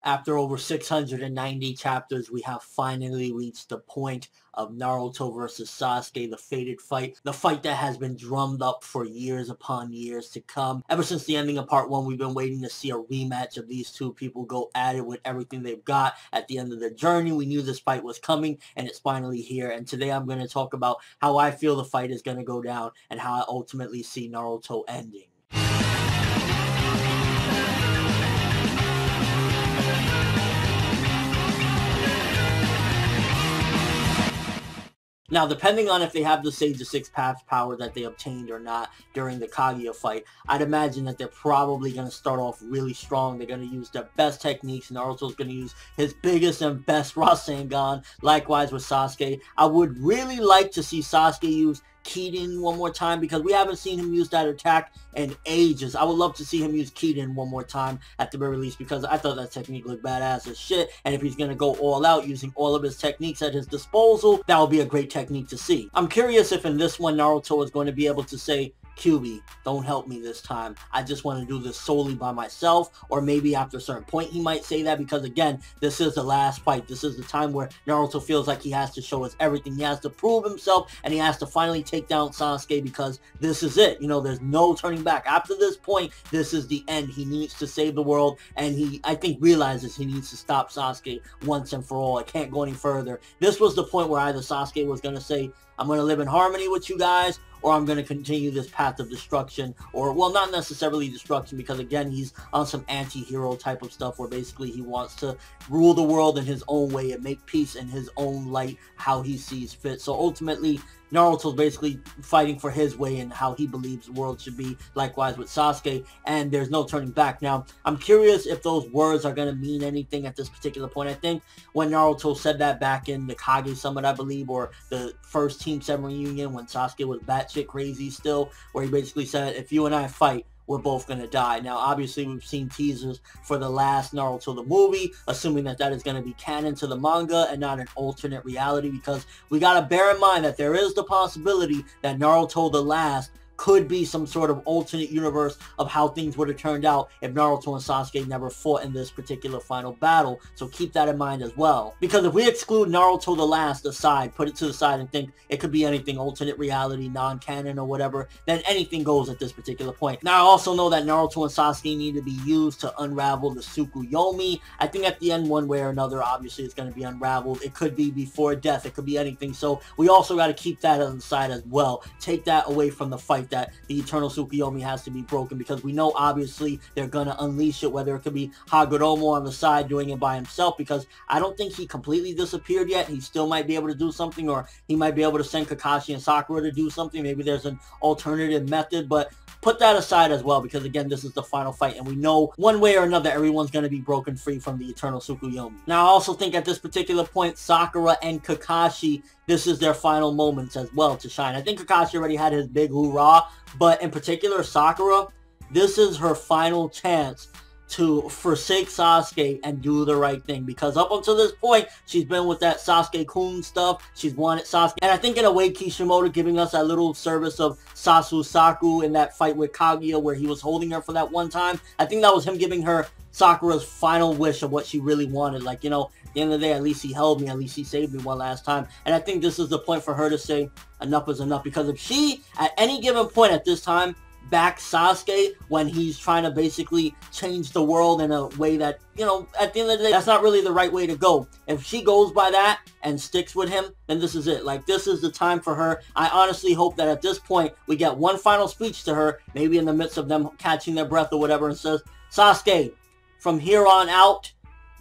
After over 690 chapters, we have finally reached the point of Naruto versus Sasuke, the fated fight. The fight that has been drummed up for years upon years to come. Ever since the ending of part 1, we've been waiting to see a rematch of these two people go at it with everything they've got at the end of their journey. We knew this fight was coming, and it's finally here. And today I'm going to talk about how I feel the fight is going to go down and how I ultimately see Naruto ending. Now, depending on if they have the Sage of Six Paths power that they obtained or not during the Kaguya fight, I'd imagine that they're probably going to start off really strong. They're going to use their best techniques. Naruto's going to use his biggest and best Rasengan. Likewise with Sasuke. I would really like to see Sasuke use Kiden one more time because we haven't seen him use that attack in ages. I would love to see him use Kiden one more time at the very least because I thought that technique looked badass as shit, and if he's going to go all out using all of his techniques at his disposal, that would be a great technique to see. I'm curious if in this one Naruto is going to be able to say, QB, don't help me this time. I just want to do this solely by myself. Or maybe after a certain point he might say that because again, this is the last fight. This is the time where Naruto feels like he has to show us everything. He has to prove himself and he has to finally take down Sasuke because this is it. You know, there's no turning back. After this point, this is the end. He needs to save the world and he, I think, realizes he needs to stop Sasuke once and for all. It can't go any further. This was the point where either Sasuke was going to say, I'm going to live in harmony with you guys, or I'm going to continue this path of destruction, or, well, not necessarily destruction, because again, he's on some anti-hero type of stuff where basically he wants to rule the world in his own way and make peace in his own light, how he sees fit. So ultimately, Naruto's basically fighting for his way and how he believes the world should be, likewise with Sasuke, and there's no turning back. Now, I'm curious if those words are going to mean anything at this particular point. I think when Naruto said that back in the Kage Summit, I believe, or the first Team 7 reunion when Sasuke was batshit crazy still, where he basically said, if you and I fight, we're both going to die. Now, obviously, we've seen teasers for the last Naruto the movie, assuming that that is going to be canon to the manga and not an alternate reality, because we got to bear in mind that there is the possibility that Naruto the last could be some sort of alternate universe of how things would have turned out if Naruto and Sasuke never fought in this particular final battle. So keep that in mind as well. Because if we exclude Naruto the Last aside, put it to the side and think it could be anything, alternate reality, non-canon or whatever, then anything goes at this particular point. Now, I also know that Naruto and Sasuke need to be used to unravel the Tsukuyomi. I think at the end, one way or another, obviously it's going to be unraveled. It could be before death. It could be anything. So we also got to keep that on the side as well. Take that away from the fight that the Eternal Tsukuyomi has to be broken, because we know obviously they're going to unleash it, whether it could be Hagoromo on the side doing it by himself, because I don't think he completely disappeared yet. He still might be able to do something, or he might be able to send Kakashi and Sakura to do something. Maybe there's an alternative method, but put that aside as well, because again, this is the final fight, and we know one way or another everyone's going to be broken free from the Eternal Tsukuyomi. Now, I also think at this particular point, Sakura and Kakashi, this is their final moments as well to shine. I think Kakashi already had his big hoorah, but in particular, Sakura, this is her final chance to forsake Sasuke and do the right thing, because up until this point she's been with that Sasuke-kun stuff. She's wanted Sasuke, and I think in a way Kishimoto giving us that little service of Sasu-Saku in that fight with Kaguya where he was holding her for that one time, I think that was him giving her Sakura's final wish of what she really wanted. Like, you know, at the end of the day, at least he held me, at least he saved me one last time. And I think this is the point for her to say enough is enough, because if she at any given point at this time back Sasuke when he's trying to basically change the world in a way that, you know, at the end of the day, that's not really the right way to go. If she goes by that and sticks with him, then this is it. Like, this is the time for her. I honestly hope that at this point we get one final speech to her, maybe in the midst of them catching their breath or whatever, and says, Sasuke, from here on out,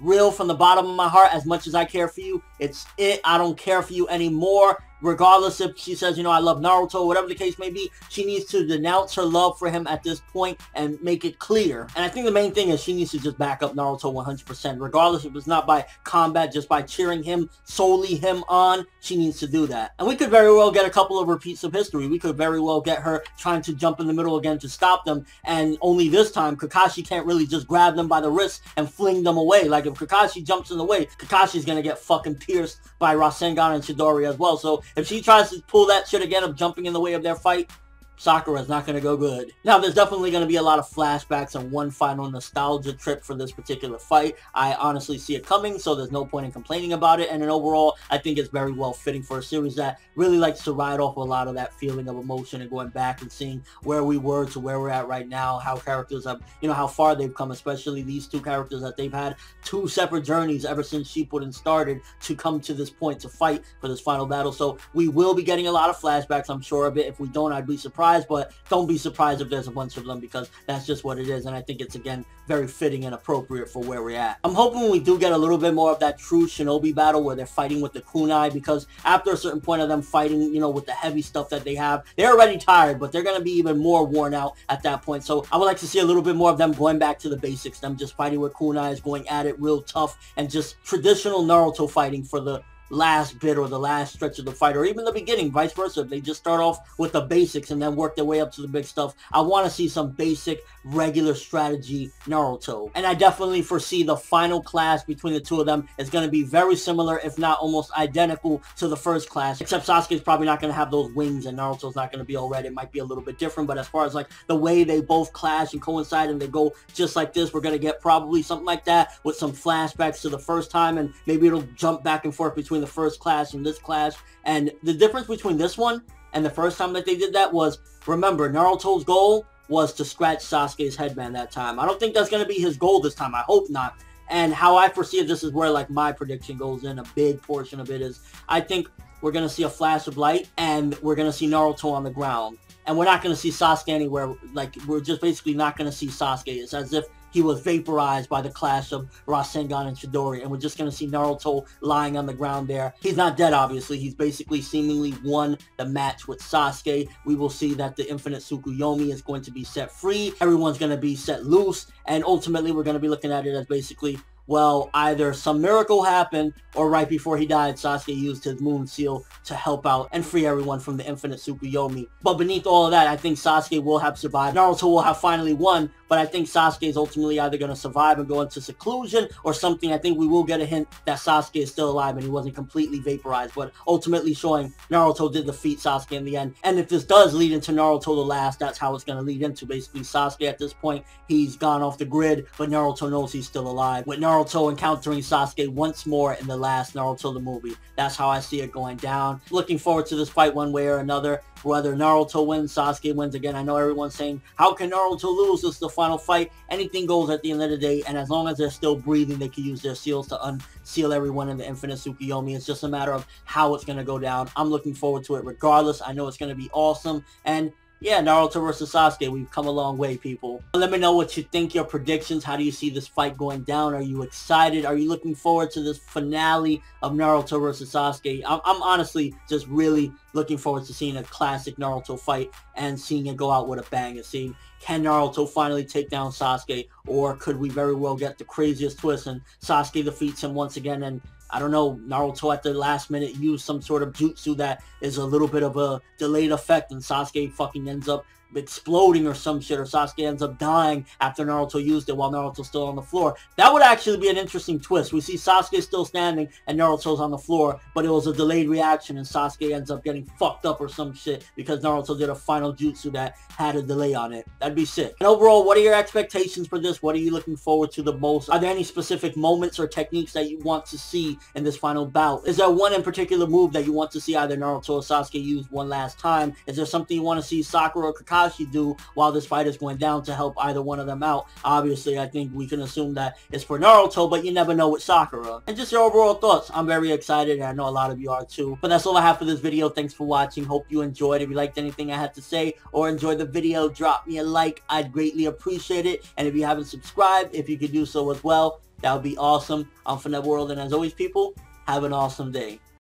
real from the bottom of my heart, as much as I care for you, it's it. I don't care for you anymore. Regardless if she says, you know, I love Naruto, whatever the case may be, she needs to denounce her love for him at this point and make it clear. And I think the main thing is she needs to just back up Naruto 100%. Regardless if it's not by combat, just by cheering him, solely him on, she needs to do that. And we could very well get a couple of repeats of history. We could very well get her trying to jump in the middle again to stop them. And only this time, Kakashi can't really just grab them by the wrist and fling them away. Like, if Kakashi jumps in the way, Kakashi's going to get fucking pierced by Rasengan and Chidori as well. So if she tries to pull that shit again of jumping in the way of their fight, Sakura's not going to go good. Now, there's definitely going to be a lot of flashbacks and one final nostalgia trip for this particular fight. I honestly see it coming, so there's no point in complaining about it. And then overall, I think it's very well fitting for a series that really likes to ride off a lot of that feeling of emotion and going back and seeing where we were to where we're at right now, how characters have, how far they've come, especially these two characters that they've had two separate journeys ever since Shippuden started to come to this point to fight for this final battle. So we will be getting a lot of flashbacks, I'm sure of it. If we don't, I'd be surprised. But don't be surprised if there's a bunch of them, because that's just what it is, and I think it's, again, very fitting and appropriate for where we're at. I'm hoping we do get a little bit more of that true shinobi battle where they're fighting with the kunai, because after a certain point of them fighting, with the heavy stuff that they have, they're already tired, but they're going to be even more worn out at that point. So I would like to see a little bit more of them going back to the basics, them just fighting with kunais, going at it real tough, and just traditional Naruto fighting for the last bit or the last stretch of the fight, or even the beginning, vice versa. If they just start off with the basics and then work their way up to the big stuff, I want to see some basic regular strategy Naruto. And I definitely foresee the final clash between the two of them is going to be very similar, if not almost identical to the first clash, except Sasuke's probably not going to have those wings and Naruto's not going to be all red. It might be a little bit different, but as far as like the way they both clash and coincide and they go just like this, we're going to get probably something like that with some flashbacks to the first time, and maybe it'll jump back and forth between the first clash and this clash. And the difference between this one and the first time that they did that was, remember, Naruto's goal was to scratch Sasuke's headband that time. I don't think that's going to be his goal this time. I hope not. And how I foresee it, this is where like my prediction goes in. A big portion of it is, I think we're going to see a flash of light and we're going to see Naruto on the ground. And we're not going to see Sasuke anywhere. Like, we're just basically not going to see Sasuke. It's as if he was vaporized by the clash of Rasengan and Chidori, and we're just going to see Naruto lying on the ground there. He's not dead, obviously. He's basically seemingly won the match with Sasuke. We will see that the Infinite Tsukuyomi is going to be set free. Everyone's going to be set loose, and ultimately we're going to be looking at it as basically, well, either some miracle happened, or right before he died, Sasuke used his moon seal to help out and free everyone from the Infinite Tsukuyomi. But beneath all of that, I think Sasuke will have survived. Naruto will have finally won, but I think Sasuke is ultimately either going to survive and go into seclusion or something. I think we will get a hint that Sasuke is still alive and he wasn't completely vaporized, but ultimately showing Naruto did defeat Sasuke in the end. And if this does lead into Naruto the last, that's how it's going to lead into. Basically, Sasuke at this point, he's gone off the grid, but Naruto knows he's still alive. With Naruto encountering Sasuke once more in the last Naruto the movie. That's how I see it going down. Looking forward to this fight one way or another. Whether Naruto wins, Sasuke wins again. I know everyone's saying, how can Naruto lose? This is the final fight. Anything goes at the end of the day, and as long as they're still breathing, they can use their seals to unseal everyone in the Infinite Tsukuyomi. It's just a matter of how it's going to go down. I'm looking forward to it regardless. I know it's going to be awesome, and yeah, Naruto versus Sasuke, we've come a long way, people. Let me know what you think, your predictions. How do you see this fight going down? Are you excited? Are you looking forward to this finale of Naruto versus Sasuke? I'm honestly just really looking forward to seeing a classic Naruto fight and seeing it go out with a bang, and seeing, can Naruto finally take down Sasuke, or could we very well get the craziest twist and Sasuke defeats him once again, and I don't know, Naruto at the last minute used some sort of jutsu that is a little bit of a delayed effect, and Sasuke fucking ends up exploding or some shit, or Sasuke ends up dying after Naruto used it while Naruto's still on the floor. That would actually be an interesting twist. We see Sasuke still standing and Naruto's on the floor, but it was a delayed reaction and Sasuke ends up getting fucked up or some shit because Naruto did a final jutsu that had a delay on it. That'd be sick. And overall, what are your expectations for this? What are you looking forward to the most? Are there any specific moments or techniques that you want to see in this final bout? Is there one in particular move that you want to see either Naruto or Sasuke use one last time? Is there something you want to see Sakura or Kakashi do while this fight is going down to help either one of them out? Obviously, I think we can assume that it's for Naruto, but you never know with Sakura. And just your overall thoughts. I'm very excited, and I know a lot of you are too. But that's all I have for this video. Thanks for watching. Hope you enjoyed. If you liked anything I had to say or enjoyed the video, drop me a like. I'd greatly appreciate it. And if you haven't subscribed, if you could do so as well, that would be awesome. I'm ForneverWorld, and as always, people, have an awesome day.